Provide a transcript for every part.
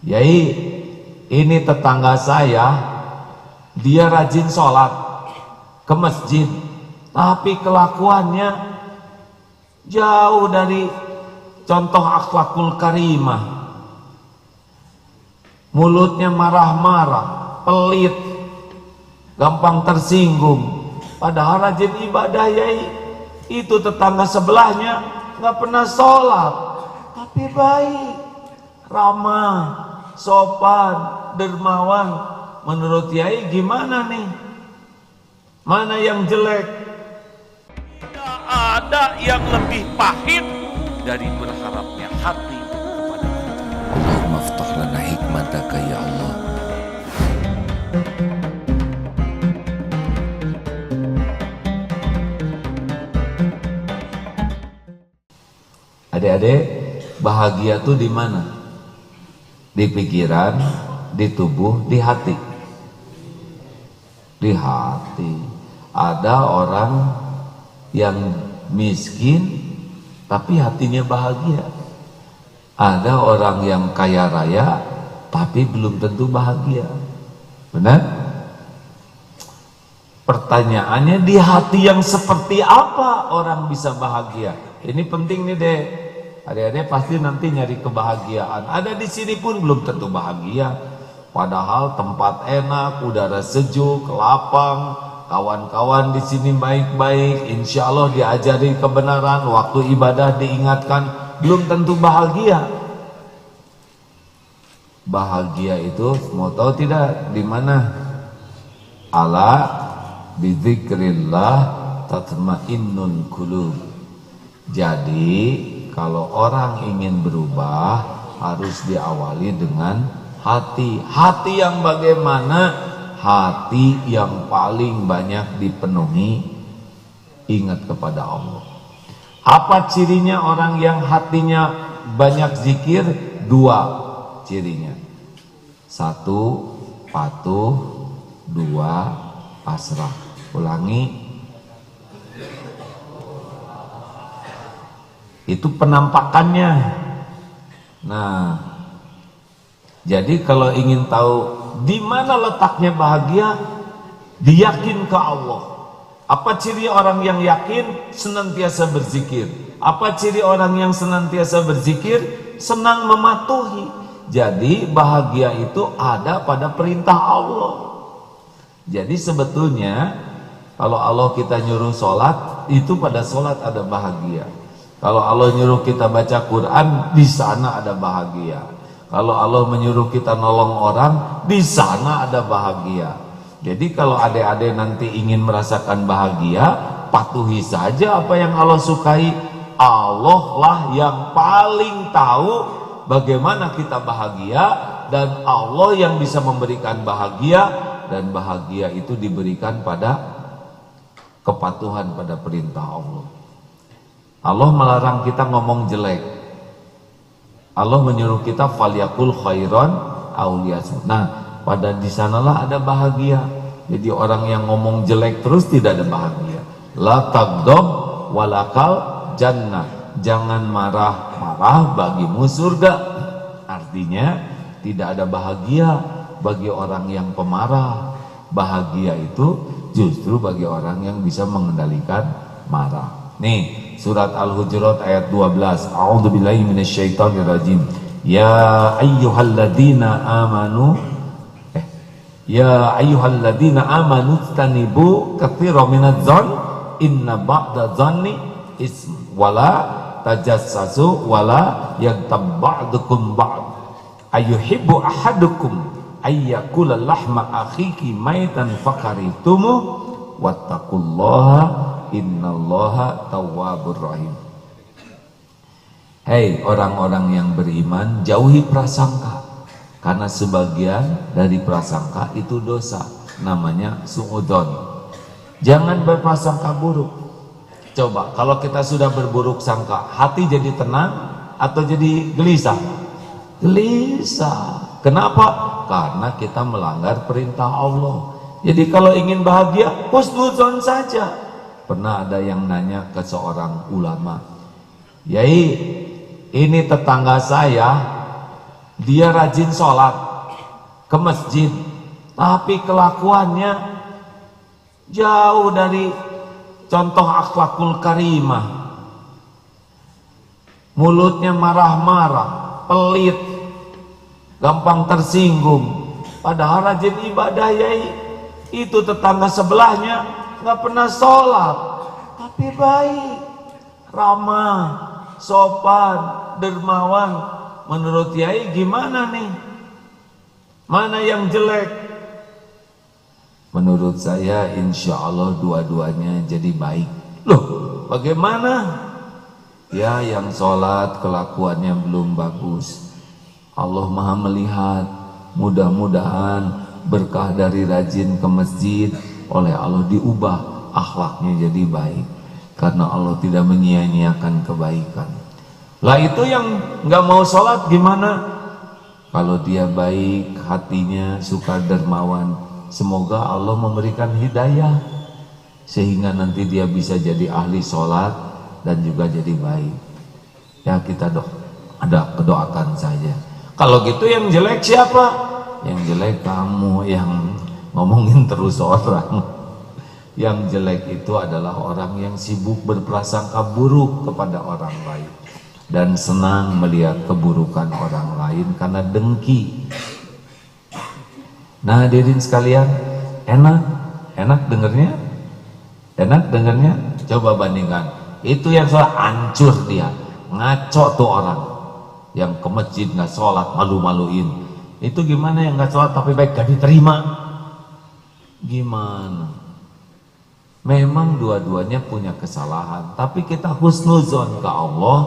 Yai, ini tetangga saya, dia rajin sholat ke masjid, tapi kelakuannya jauh dari contoh akhlakul karimah. Mulutnya marah-marah, pelit, gampang tersinggung. Padahal rajin ibadah Yai. Itu tetangga sebelahnya nggak pernah sholat, tapi baik, ramah, sopan, dermawan. Menurut Yai gimana nih? Mana yang jelek? Tidak ada yang lebih pahit dari berharapnya hati kepada Allah. Allahumma aftah lana hikmataka ya Allah. Adik-adik, bahagia tuh di mana? Di pikiran, di tubuh, di hati. Di hati. Ada orang yang miskin tapi hatinya bahagia. Ada orang yang kaya raya tapi belum tentu bahagia. Benar? Pertanyaannya, di hati yang seperti apa orang bisa bahagia? Ini penting nih deh. Adik-adik pasti nanti nyari kebahagiaan. Ada di sini pun belum tentu bahagia. Padahal tempat enak, udara sejuk, lapang, kawan-kawan di sini baik-baik. Insya Allah diajari kebenaran, waktu ibadah diingatkan, belum tentu bahagia. Bahagia itu mau tahu tidak di mana? Ala bidzikrillah tatmainnul qulub. Jadi kalau orang ingin berubah harus diawali dengan hati. Hati yang bagaimana? Hati yang paling banyak dipenuhi ingat kepada Allah. Apa cirinya orang yang hatinya banyak zikir? Dua cirinya. Satu, patuh. Dua, pasrah. Ulangi. Itu penampakannya. Nah, jadi kalau ingin tahu di mana letaknya bahagia, diyakin ke Allah. Apa ciri orang yang yakin? Senantiasa berzikir. Apa ciri orang yang senantiasa berzikir? Senang mematuhi. Jadi bahagia itu ada pada perintah Allah. Jadi sebetulnya kalau Allah kita nyuruh sholat, itu pada sholat ada bahagia. Kalau Allah nyuruh kita baca Quran, di sana ada bahagia. Kalau Allah menyuruh kita nolong orang, di sana ada bahagia. Jadi kalau adik-adik nanti ingin merasakan bahagia, patuhi saja apa yang Allah sukai. Allah lah yang paling tahu bagaimana kita bahagia, dan Allah yang bisa memberikan bahagia, dan bahagia itu diberikan pada kepatuhan pada perintah Allah. Allah melarang kita ngomong jelek. Allah menyuruh kita falyakul khairan aw liyasmut. Nah, pada di sanalah ada bahagia. Jadi orang yang ngomong jelek terus tidak ada bahagia. La taghdab walakal jannah. Jangan marah-marah, bagimu surga. Artinya tidak ada bahagia bagi orang yang pemarah. Bahagia itu justru bagi orang yang bisa mengendalikan marah. Nih, surat Al-Hujurat ayat 12. A'udzubillahi minasyaitonirrajim. Ya ayyuhalladzina amanu Ya ayyuhalladzina amanu tanibu katsiran minadh-dzann inna ba'da dzanni ism wala tajassasu wala yaghtab ba'dukum ba'd ayyuhibbu ahadukum ayyakula lahma akhiki maitan fakaritumu wattaqullaha innallaha tawwabur rahim. Hei orang-orang yang beriman, jauhi prasangka, karena sebagian dari prasangka itu dosa, namanya su'udzon. Jangan berprasangka buruk. Coba kalau kita sudah berburuk sangka, hati jadi tenang atau jadi gelisah? Gelisah. Kenapa? Karena kita melanggar perintah Allah. Jadi kalau ingin bahagia, husnudzon saja. Pernah ada yang nanya ke seorang ulama, Yai, ini tetangga saya, dia rajin sholat ke masjid, tapi kelakuannya jauh dari contoh akhlakul karimah. Mulutnya marah-marah, pelit, gampang tersinggung. Padahal rajin ibadah yai. Itu tetangga sebelahnya nggak pernah sholat, tapi baik, ramah, sopan, dermawan. Menurut yai gimana nih? Mana yang jelek? Menurut saya insya Allah dua-duanya jadi baik. Loh, bagaimana? Ya, yang sholat kelakuannya belum bagus. Allah Maha melihat. Mudah-mudahan berkah dari rajin ke masjid oleh Allah diubah akhlaknya jadi baik, karena Allah tidak menyia-nyiakan kebaikan. Lah itu yang nggak mau sholat gimana? Kalau dia baik hatinya, suka dermawan, semoga Allah memberikan hidayah sehingga nanti dia bisa jadi ahli sholat dan juga jadi baik. Ya, kita doakan saja. Kalau gitu yang jelek siapa? Yang jelek kamu yang ngomongin terus orang. Yang jelek itu adalah orang yang sibuk berprasangka buruk kepada orang lain dan senang melihat keburukan orang lain karena dengki. Nah, hadirin sekalian, enak dengernya? Enak dengernya? Coba bandingkan. Itu yang sholat hancur dia, ngaco tuh orang yang ke masjid nggak sholat, malu-maluin. Itu gimana yang nggak sholat tapi baik gak diterima? Gimana? Memang dua-duanya punya kesalahan, tapi kita husnuzon ke Allah,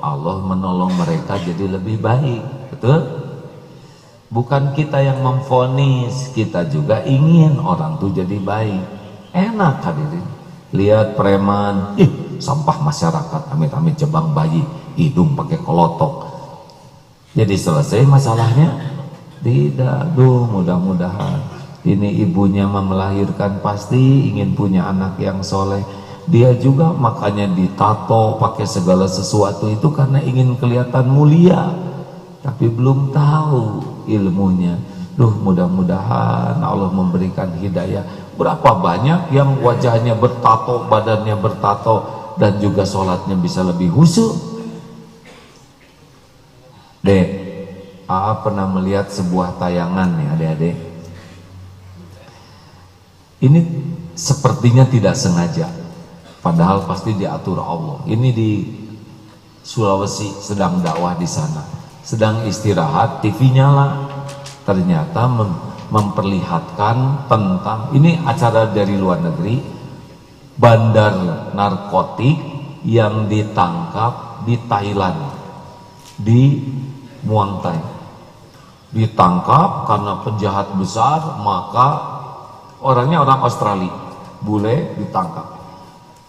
Allah menolong mereka jadi lebih baik. Betul? Bukan kita yang memvonis, kita juga ingin orang tuh jadi baik. Enak hadirin. Lihat preman, sampah masyarakat, amit-amit jebang bayi, hidung pakai kolotok. Jadi selesai masalahnya? Tidak. Duh, mudah-mudahan ini ibunya melahirkan pasti ingin punya anak yang soleh. Dia juga makanya ditato pakai segala sesuatu itu karena ingin kelihatan mulia, tapi belum tahu ilmunya. Duh, mudah-mudahan Allah memberikan hidayah. Berapa banyak yang wajahnya bertato, badannya bertato, dan juga sholatnya bisa lebih khusyuk. Dek, pernah melihat sebuah tayangan nih adik-adik. Ini sepertinya tidak sengaja, padahal pasti diatur Allah. Ini di Sulawesi, sedang dakwah di sana, sedang istirahat, TV nyala, ternyata memperlihatkan tentang, ini acara dari luar negeri, bandar narkotik yang ditangkap di Thailand, di Muang Thai. Ditangkap karena penjahat besar, maka orangnya orang Australia, bule, ditangkap,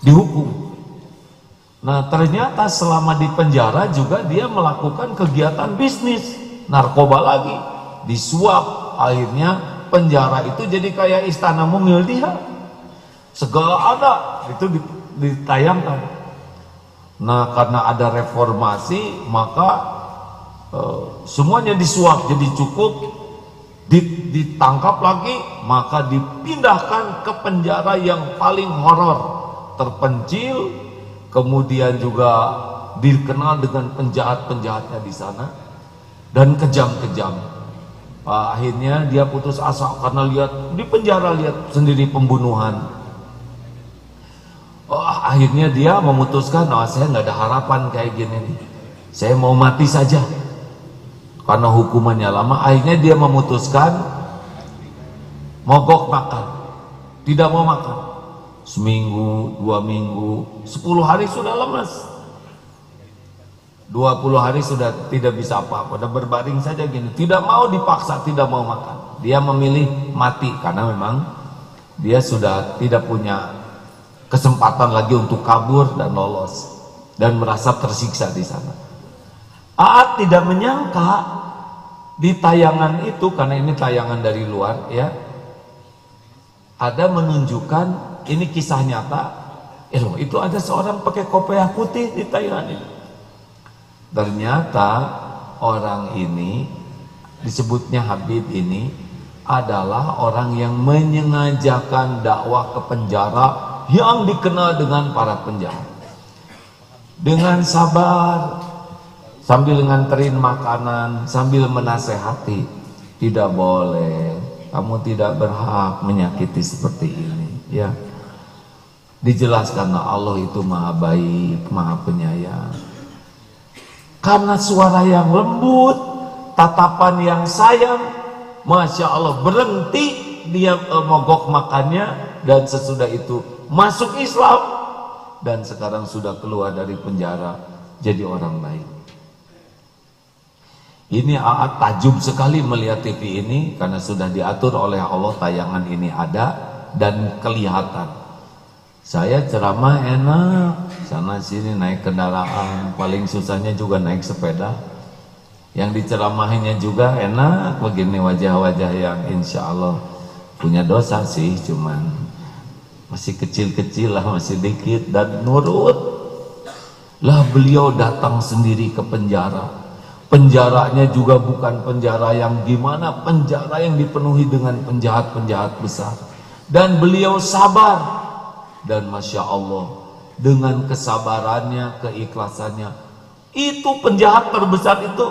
dihukum. Nah, ternyata selama di penjara juga dia melakukan kegiatan bisnis narkoba lagi, disuap. Akhirnya penjara itu jadi kayak istana mungil dia, segala ada itu ditayangkan. Nah, karena ada reformasi, maka semuanya disuap jadi cukup, ditangkap lagi, maka dipindahkan ke penjara yang paling horor, terpencil, kemudian juga dikenal dengan penjahat-penjahatnya di sana dan kejam-kejam. Akhirnya dia putus asa karena lihat di penjara, lihat sendiri pembunuhan. Akhirnya dia memutuskan, saya nggak ada harapan kayak gini nih, saya mau mati saja. Karena hukumannya lama, akhirnya dia memutuskan mogok makan, tidak mau makan. Seminggu, 2 minggu, 10 hari sudah lemas, 20 hari sudah tidak bisa apa-apa, udah berbaring saja gini, tidak mau dipaksa, tidak mau makan. Dia memilih mati karena memang dia sudah tidak punya kesempatan lagi untuk kabur dan lolos, dan merasa tersiksa di sana. Aat tidak menyangka di tayangan itu, karena ini tayangan dari luar ya, ada menunjukkan, ini kisah nyata. Itu ada seorang pakai kopiah putih di tayangan itu. Ternyata orang ini disebutnya Habib ini adalah orang yang menyengajakan dakwah ke penjara yang dikenal dengan para penjahat. Dengan sabar, sambil nganterin makanan, sambil menasehati, tidak boleh, kamu tidak berhak menyakiti seperti ini, ya. Dijelaskan Allah itu maha baik, maha penyayang. Karena suara yang lembut, tatapan yang sayang, Masya Allah, berhenti dia mogok makannya, dan sesudah itu masuk Islam, dan sekarang sudah keluar dari penjara jadi orang baik. Ini Aat takjub sekali melihat TV ini, karena sudah diatur oleh Allah tayangan ini ada dan kelihatan. Saya ceramah enak, sana sini naik kendaraan, paling susahnya juga naik sepeda. Yang diceramahinya juga enak, begini wajah-wajah yang insya Allah punya dosa sih, cuman masih kecil-kecil lah, masih dikit, dan nurut. Lah beliau datang sendiri ke penjara. Penjaranya juga bukan penjara yang gimana, penjara yang dipenuhi dengan penjahat-penjahat besar. Dan beliau sabar. Dan Masya Allah, dengan kesabarannya, keikhlasannya, itu penjahat terbesar itu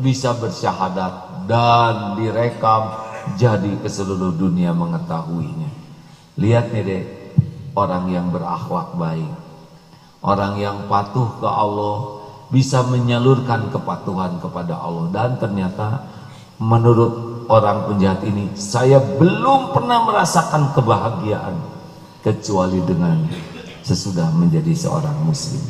bisa bersyahadat dan direkam jadi ke seluruh dunia mengetahuinya. Lihat nih deh, orang yang berakhlak baik, orang yang patuh ke Allah, bisa menyalurkan kepatuhan kepada Allah. Dan ternyata menurut orang penjahat ini, saya belum pernah merasakan kebahagiaan kecuali dengan sesudah menjadi seorang muslim.